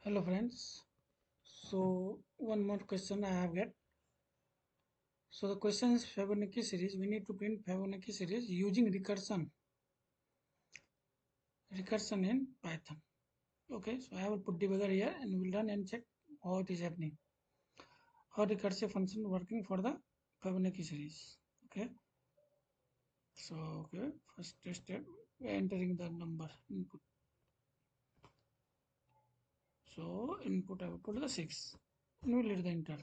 Hello friends. So one more question I have get. So the question is Fibonacci series. We need to print Fibonacci series using recursion in Python. Okay, so I will put debugger here and we'll run and check how it is happening. How recursive function working for the Fibonacci series. Okay. So okay, first step we're entering the number input. So input I will put the 6. And we'll hit the enter.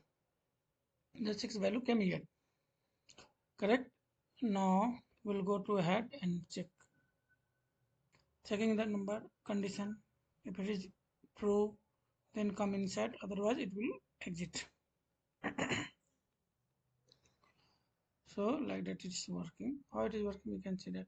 The 6 value came here. Correct? Now we'll go to ahead and checking the number condition. If it is true, then come inside, otherwise it will exit. So like that it is working. How it is working, we can see that.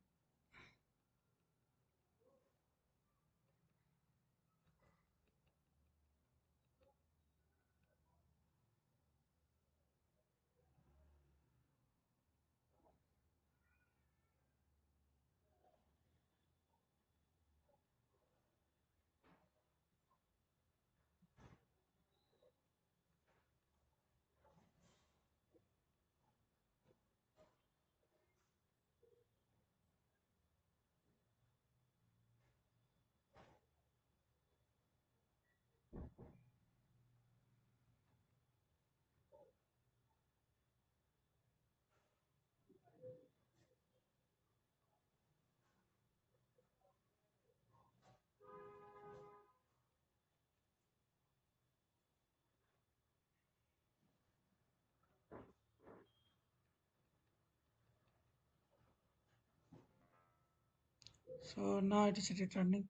So now it is returning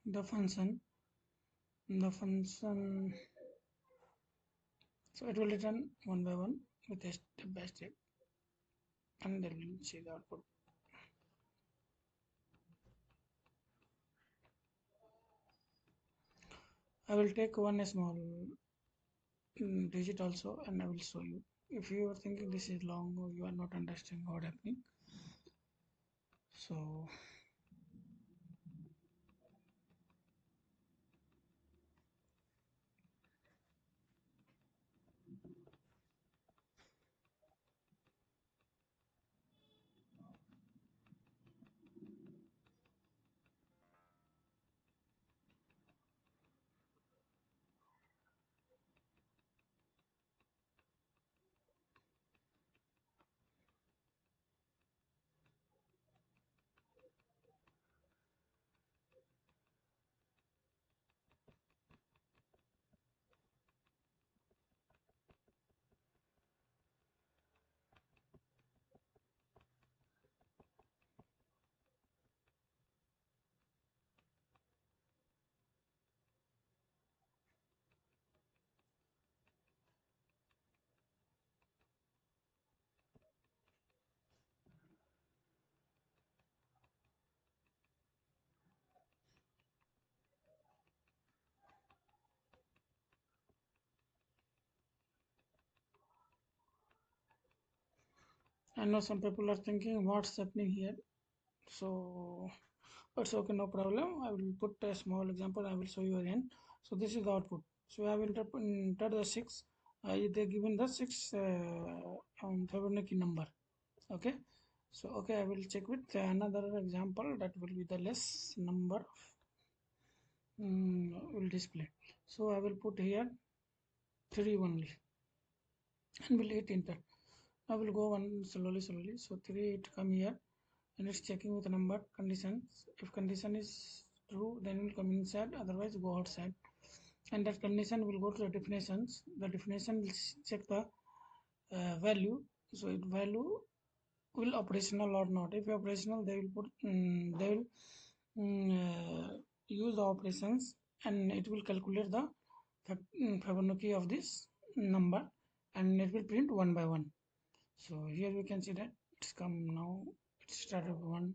the function. The function, so it will return one by one with a step by step, and then we'll see the output. I will take one small digit also, and I will show you. If you are thinking this is long or you are not understanding what happening, so I know some people are thinking what's happening here. So it's okay, no problem. I will put a small example. I will show you again. So this is the output. So I will enter the 6. They given the 6 Fibonacci number. Okay. So okay, I will check with another example that will be the less number will display. So I will put here 3 only and will hit enter. I will go one slowly. So 3 it come here and it's checking with number conditions. If condition is true, then it will come inside, otherwise go outside. And that condition will go to the definitions. The definition will check the value. So it value will operational or not. If operational, they will put they will use the operations and it will calculate the Fibonacci of this number and it will print one by one. So here we can see that it's come now. It started with 1.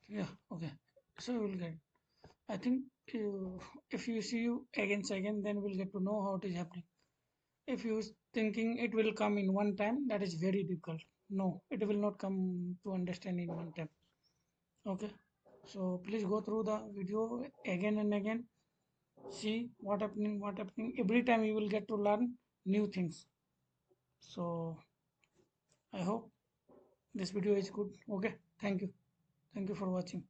Yeah, okay. So we'll get. I think if you see you again, then we'll get to know how it is happening. If you thinking it will come in one time, that is very difficult. No, it will not come to understand in one time. Okay, so please go through the video again and again, see what happening every time. You will get to learn new things. So I hope this video is good. Okay, thank you for watching.